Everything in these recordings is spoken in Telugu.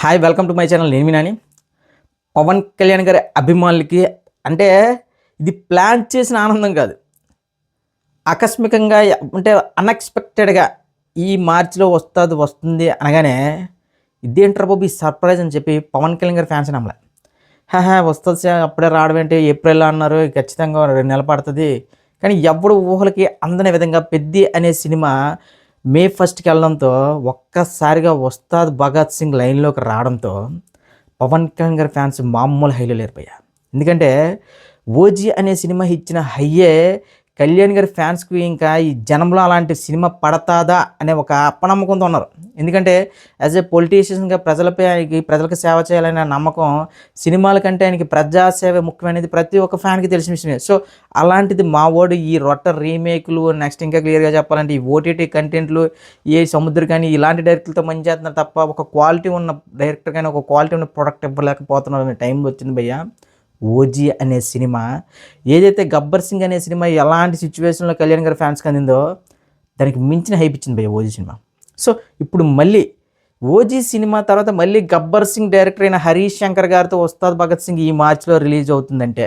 Hi welcome to my channel. నేను మీ నాని. పవన్ కళ్యాణ్ గారి అభిమానులకి అంటే ఇది ప్లాన్ చేసిన ఆనందం కాదు, ఆకస్మికంగా అంటే అన్ఎక్స్పెక్టెడ్గా ఈ మార్చిలో వస్తుంది అనగానే ఇదేంట్రా బాబు ఈ సర్ప్రైజ్ అని చెప్పి పవన్ కళ్యాణ్ గారి ఫ్యాన్స్ నమ్మలే. వస్తుంది సార్, అప్పుడే రావడం ఏంటి, ఏప్రిల్ అన్నారు, ఖచ్చితంగా 2 నెలలు పడుతుంది. కానీ ఎవడు ఊహలకి అందని విధంగా పెద్ది అనే సినిమా మే 1కి వెళ్ళడంతో ఒక్కసారిగా ఉస్తాద్ భగత్ సింగ్ లైన్లోకి రావడంతో పవన్ కళ్యాణ్ గారి ఫ్యాన్స్ మామూలు హైలో లేరిపోయా. ఎందుకంటే ఓజీ అనే సినిమా ఇచ్చిన హయ్యే కళ్యాణ్ గారి ఫ్యాన్స్కి ఇంకా ఈ జనంలో అలాంటి సినిమా పడతాదా అనే ఒక అపనమ్మకంతో ఉన్నారు. ఎందుకంటే యాజ్ ఏ పొలిటీషియన్గా ప్రజలకు సేవ చేయాలనే నమ్మకం, సినిమాల కంటే ఆయనకి ప్రజాసేవ ముఖ్యమైనది ప్రతి ఒక్క ఫ్యాన్కి తెలిసిన విషయమే. సో అలాంటిది మా వాడు ఈ రొట్ట రీమేక్లు, నెక్స్ట్ ఇంకా క్లియర్గా చెప్పాలంటే ఈ ఓటీటీ కంటెంట్లు, ఏ సముద్రం కానీ ఇలాంటి డైరెక్టర్లతో మంచి చేస్తున్నారు తప్ప ఒక క్వాలిటీ ఉన్న డైరెక్టర్ కానీ ఒక క్వాలిటీ ఉన్న ప్రొడక్ట్ ఇవ్వలేకపోతున్నారు అనే టైం వచ్చింది భయ్యా. ఓజీ అనే సినిమా ఏదైతే గబ్బర్ సింగ్ అనే సినిమా ఎలాంటి సిచ్యువేషన్లో కళ్యాణ్ గారి ఫ్యాన్స్కి అందిందో దానికి మించిన హైప్ ఇచ్చింది భయ్య ఓజీ సినిమా. సో ఇప్పుడు మళ్ళీ ఓజీ సినిమా తర్వాత మళ్ళీ గబ్బర్ సింగ్ డైరెక్టర్ అయిన హరీష్ శంకర్ గారితో ఉస్తాద్ భగత్ సింగ్ ఈ మార్చిలో రిలీజ్ అవుతుందంటే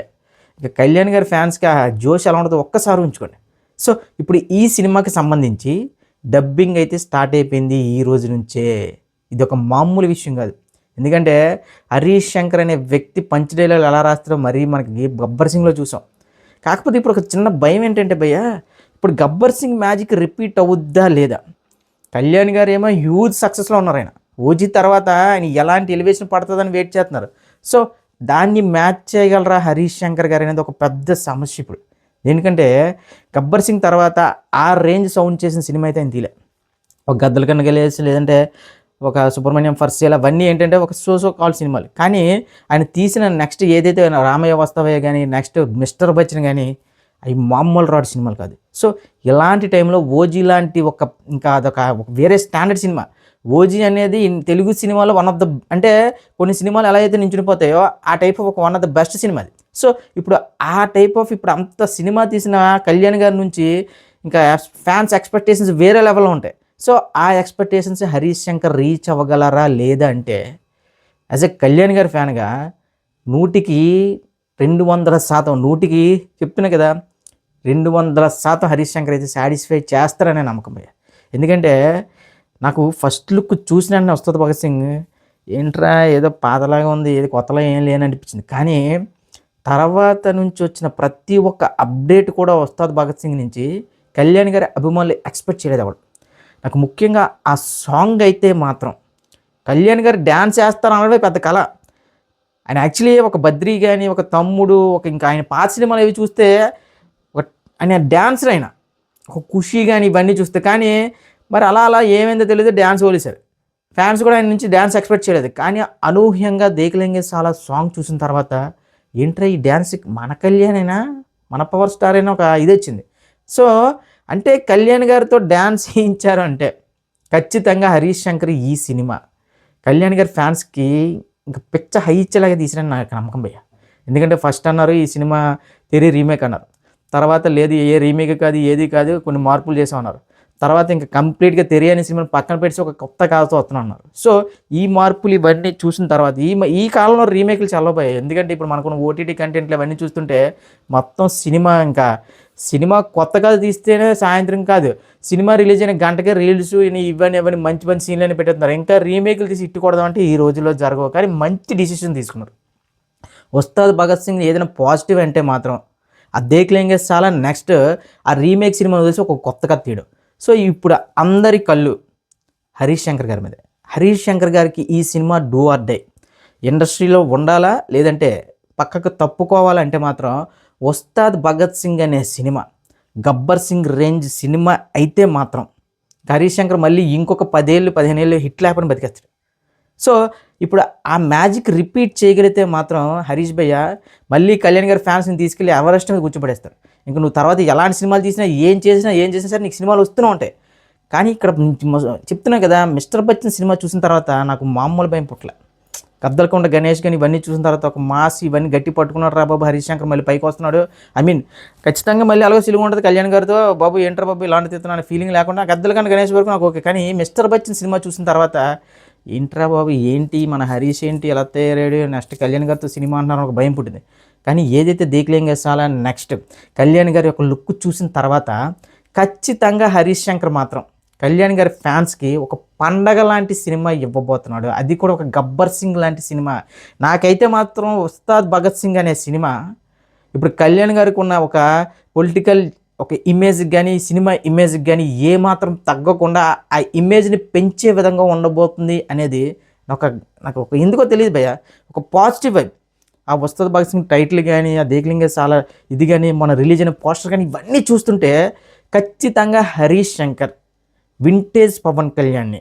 ఇక కళ్యాణ్ గారి ఫ్యాన్స్కి ఆ జోష్ ఎలా ఉంటుందో ఒక్కసారి ఉంచుకోండి. సో ఇప్పుడు ఈ సినిమాకి సంబంధించి డబ్బింగ్ అయితే స్టార్ట్ అయిపోయింది ఈ రోజు నుంచే. ఇది ఒక మామూలు విషయం కాదు. ఎందుకంటే హరీష్ శంకర్ అనే వ్యక్తి పంచ్ డైలాగులు ఎలా రాస్తారో మరీ మనకి గబ్బర్ సింగ్లో చూసాం. కాకపోతే ఇప్పుడు ఒక చిన్న భయం ఏంటంటే భయ్య, ఇప్పుడు గబ్బర్ సింగ్ మ్యాజిక్ రిపీట్ అవుద్దా లేదా? కళ్యాణ్ గారు ఏమో హ్యూజ్ సక్సెస్లో ఉన్నారు. ఆయన ఓజీ తర్వాత ఆయన ఎలాంటి ఎలివేషన్ పడుతుందని వెయిట్ చేస్తున్నారు. సో దాన్ని మ్యాచ్ చేయగలరా హరీష్ శంకర్ గారు అనేది ఒక పెద్ద సమస్య ఇప్పుడు. ఎందుకంటే గబ్బర్ సింగ్ తర్వాత ఆ రేంజ్ సౌండ్ చేసిన సినిమా అయితే ఆయన తీలే. ఒక గద్దల కన్నా గెలేసి, లేదంటే ఒక సుబ్రహ్మణ్యం ఫర్సేల్, అవన్నీ ఏంటంటే ఒక సో కాల్ సినిమాలు. కానీ ఆయన తీసిన నెక్స్ట్ ఏదైతే రామయ్య వస్తావయ్య కానీ, నెక్స్ట్ మిస్టర్ బచ్చన్ కానీ, అవి మామూలు రాడ్ సినిమాలు కాదు. సో ఇలాంటి టైంలో ఓజీ లాంటి ఇంకా అదొక వేరే స్టాండర్డ్ సినిమా. ఓజీ అనేది తెలుగు సినిమాలో వన్ ఆఫ్ ద, అంటే కొన్ని సినిమాలు ఎలా అయితే నించునిపోతాయో ఆ type of one of the best cinema అది. సో ఇప్పుడు ఆ టైప్ ఆఫ్ ఇప్పుడు అంత సినిమా తీసిన కళ్యాణ్ గారి నుంచి ఇంకా ఫ్యాన్స్ ఎక్స్పెక్టేషన్స్ వేరే లెవెల్లో ఉంటాయి. సో ఆ ఎక్స్పెక్టేషన్స్ హరీష్ శంకర్ రీచ్ అవ్వగలరా లేదా అంటే యాజ్ ఎ కళ్యాణ్ గారి ఫ్యాన్గా 100కి 200%, 100కి చెప్తున్నా కదా, 200% హరీష్ శంకర్ అయితే సాటిస్ఫై చేస్తారనే నమ్మకం భయ్య. ఎందుకంటే నాకు ఫస్ట్ లుక్ చూసిన వస్తుంది భగత్ సింగ్, ఏంట్రా ఏదో పాతలాగా ఉంది, ఏది కొత్తలా ఏం లేననిపించింది. కానీ తర్వాత నుంచి వచ్చిన ప్రతి ఒక్క అప్డేట్ కూడా వస్తుంది భగత్ సింగ్ నుంచి కళ్యాణ్ గారి అభిమానులు ఎక్స్పెక్ట్ చేయలేదు అవ్వడు. నాకు ముఖ్యంగా ఆ సాంగ్ అయితే మాత్రం కళ్యాణ్ గారు డ్యాన్స్ చేస్తారు అనడమే పెద్ద కళ. ఆయన యాక్చువల్లీ ఒక బద్రీ కానీ, ఒక తమ్ముడు, ఇంకా ఆయన పాత సినిమాలు అవి చూస్తే ఆయన డ్యాన్సర్, ఆయన ఒక ఖుషి కానీ ఇవన్నీ చూస్తే. కానీ మరి అలా ఏమైందో తెలియదు, డ్యాన్స్ వదిలేశారు. ఫ్యాన్స్ కూడా ఆయన నుంచి డ్యాన్స్ ఎక్స్పెక్ట్ చేయలేదు. కానీ అనూహ్యంగా దేకలేంగే సాలా సాంగ్ చూసిన తర్వాత ఏంట్రా ఈ డ్యాన్స్ మన కళ్యాణ్ మన పవర్ స్టార్ అయినా ఒక ఇది వచ్చింది. సో అంటే కళ్యాణ్ గారితో డ్యాన్స్ చేయించారు అంటే ఖచ్చితంగా హరీష్ శంకర్ ఈ సినిమా కళ్యాణ్ గారి ఫ్యాన్స్కి ఇంకా పిచ్చ హై ఇచ్చేలాగా తీసిరని నాకు నమ్మకం భయ్య. ఎందుకంటే ఫస్ట్ అన్నారు ఈ సినిమా తెరీ రీమేక్ అన్నారు, తర్వాత లేదు ఏ రీమేక్ కాదు ఏది కాదు కొన్ని మార్పులు చేసామన్నారు, తర్వాత ఇంకా కంప్లీట్గా తెరీ అనే సినిమాని పక్కన పెట్టి ఒక కొత్త కాలతో వస్తున్నాం అన్నారు. సో ఈ మార్పులు ఇవన్నీ చూసిన తర్వాత ఈ కాలంలో రీమేక్లు చల్లబోయాయి. ఎందుకంటే ఇప్పుడు మనకున్న ఓటీటీ కంటెంట్లు ఇవన్నీ చూస్తుంటే మొత్తం సినిమా కొత్తగా తీస్తేనే సాయంత్రం కాదు, సినిమా రిలీజ్ అయిన గంటకే రీల్స్ ఇవన్నీ మంచి సీన్లు పెట్టేస్తున్నారు. ఇంకా రీమేక్లు తీసి ఇట్టుకూడదాం అంటే ఈ రోజుల్లో జరగవు. కానీ మంచి డిసిషన్ తీసుకున్నారు. ఉస్తాద్ భగత్ సింగ్ ఏదైనా పాజిటివ్ అంటే మాత్రం ఆ దేక్లేంగే చాలా నెక్స్ట్ ఆ రీమేక్ సినిమా చూసి ఒక కొత్తగా తీయడం. సో ఇప్పుడు అందరి కళ్ళు హరీష్ శంకర్ గారి మీద. హరీష్ శంకర్ గారికి ఈ సినిమా డూ ఆర్ డై. ఇండస్ట్రీలో ఉండాలా లేదంటే పక్కకు తప్పుకోవాలంటే మాత్రం ఉస్తాద్ భగత్ సింగ్ అనే cinema Gabbar Singh range cinema అయితే మాత్రం హరీష్ శంకర్ మళ్ళీ ఇంకొక 10-15 ఏళ్ళు హిట్ లేపని బతికేస్తాడు. సో ఇప్పుడు ఆ మ్యాజిక్ రిపీట్ చేయగలిగితే మాత్రం హరీష్ భయ్య మళ్ళీ కళ్యాణ్ గారి ఫ్యాన్స్ని తీసుకెళ్ళి ఎవరెస్ట్ మీద కూర్చోబడేస్తారు. ఇంకా నువ్వు తర్వాత ఎలాంటి సినిమాలు తీసినా ఏం చేసినా సరే నీకు సినిమాలు వస్తూనే ఉంటాయి. కానీ ఇక్కడ చెప్తున్నా కదా, మిస్టర్ బచ్చన్ సినిమా చూసిన తర్వాత నాకు మామూలు భయం పుట్టలే. గద్దలకొండ గణేష్ కానీ ఇవన్నీ చూసిన తర్వాత ఒక మాస్ ఇవన్నీ గట్టి పట్టుకున్నాడు రా బాబు హరీష్ శంకర్ మళ్ళీ పైకి వస్తున్నాడు. ఖచ్చితంగా మళ్ళీ అలాగే సిలుగు ఉంటుంది కళ్యాణ్ గారితో, బాబు ఏంటర్ బాబు ఇలాంటి తీస్తున్నాను ఫీలింగ్ లేకుండా గద్దలకొండ గణేష్ వరకు నాకు ఓకే. కానీ మిస్టర్ బచ్చన్ సినిమా చూసిన తర్వాత ఏంట్రా బాబు ఏంటి మన హరీష్ ఏంటి ఎలా తయారాడు, నెక్స్ట్ కళ్యాణ్ గారితో సినిమా అంటున్నారు ఒక భయం పుట్టింది. కానీ ఏదైతే దేక్లేంగే సాలా నెక్స్ట్ కళ్యాణ్ గారి యొక్క లుక్ చూసిన తర్వాత ఖచ్చితంగా హరీష్ శంకర్ మాత్రం కళ్యాణ్ గారి ఫ్యాన్స్కి ఒక పండగ లాంటి సినిమా ఇవ్వబోతున్నాడు. అది కూడా ఒక గబ్బర్ సింగ్ లాంటి సినిమా. నాకైతే మాత్రం ఉస్తాద్ భగత్ సింగ్ అనే సినిమా ఇప్పుడు కళ్యాణ్ గారికి ఉన్న ఒక పొలిటికల్ ఒక ఇమేజ్కి కానీ సినిమా ఇమేజ్కి కానీ ఏమాత్రం తగ్గకుండా ఆ ఇమేజ్ని పెంచే విధంగా ఉండబోతుంది అనేది నాకు ఒక ఎందుకో తెలియదు భయ్య, ఒక పాజిటివ్ వైబ్. ఆ ఉస్తాద్ భగత్ సింగ్ టైటిల్ కానీ ఆ దేక్లింగే చాలా ఇది కానీ మన రిలీజ్ అయిన పోస్టర్ కానీ ఇవన్నీ చూస్తుంటే ఖచ్చితంగా హరీష్ శంకర్ వింటేజ్ పవన్ కళ్యాణ్ని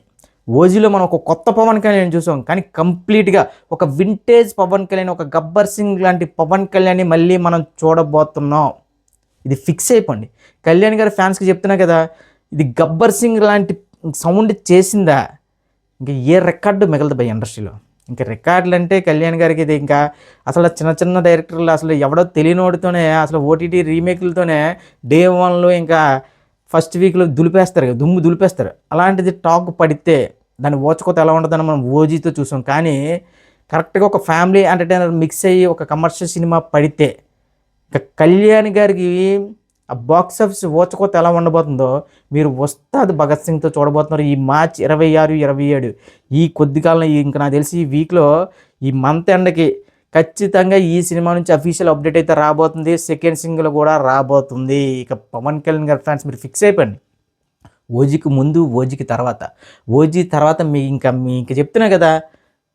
ఓజీలో మనం ఒక కొత్త పవన్ కళ్యాణ్ చూసాం, కానీ కంప్లీట్గా ఒక వింటేజ్ పవన్ కళ్యాణ్, ఒక గబ్బర్ సింగ్ లాంటి పవన్ కళ్యాణ్ని మళ్ళీ మనం చూడబోతున్నాం. ఇది ఫిక్స్ అయిపోండి. కళ్యాణ్ గారి ఫ్యాన్స్కి చెప్తున్నా కదా, ఇది గబ్బర్ సింగ్ లాంటి సౌండ్ చేసిందా ఇంకా ఏ రికార్డు మిగలదు బై ఇండస్ట్రీలో. ఇంకా రికార్డులు అంటే కళ్యాణ్ గారికి ఇది ఇంకా అసలు చిన్న చిన్న డైరెక్టర్లు అసలు ఎవడో తెలియనోడితోనే అసలు ఓటీటీ రీమేక్లతోనే డే వన్లో ఇంకా ఫస్ట్ వీక్లో దులిపేస్తారు కదా, దుమ్ము దులిపేస్తారు. అలాంటిది టాక్ పడితే దాని ఓచకోత ఎలా ఉంటుందని మనం ఓజీతో చూసాం. కానీ కరెక్ట్గా ఒక ఫ్యామిలీ ఎంటర్టైనర్ మిక్స్ అయ్యి ఒక కమర్షియల్ సినిమా పడితే ఇక కళ్యాణ్ గారికి ఆ బాక్స్ ఆఫీస్ ఓచకోత ఎలా ఉండబోతుందో మీరు ఉస్తాద్ భగత్ సింగ్తో చూడబోతున్నారు ఈ మార్చ్ 26, 27 ఈ కొద్ది కాలం ఇంకా నాకు తెలిసి ఈ వీక్లో ఈ మంత్ ఎండ్కి ఖచ్చితంగా ఈ సినిమా నుంచి అఫీషియల్ అప్డేట్ అయితే రాబోతుంది. సెకండ్ సింగిల్ కూడా రాబోతుంది. ఇక పవన్ కళ్యాణ్ గారి ఫ్యాన్స్ మీరు ఫిక్స్ అయిపోండి. ఓజీకి ముందు ఓజీకి తర్వాత, ఓజీ తర్వాత మీకు చెప్తున్నా కదా,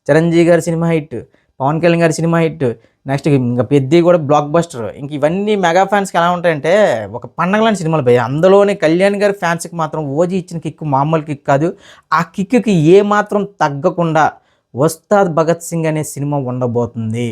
చిరంజీవి గారి సినిమా హిట్, పవన్ కళ్యాణ్ గారి సినిమా హిట్, నెక్స్ట్ ఇంకా పెద్ద కూడా బ్లాక్ బస్టర్. ఇంక ఇవన్నీ మెగా ఫ్యాన్స్కి ఎలా ఉంటాయంటే ఒక పండగ లాంటి సినిమాలు పోయాయి. అందులోనే కళ్యాణ్ గారి ఫ్యాన్స్కి మాత్రం ఓజీ ఇచ్చిన కిక్ మామూలు కిక్ కాదు. ఆ కిక్కి ఏ మాత్రం తగ్గకుండా ఉస్తాద్ భగత్ సింగ్ అనే సినిమా ఉండబోతుంది.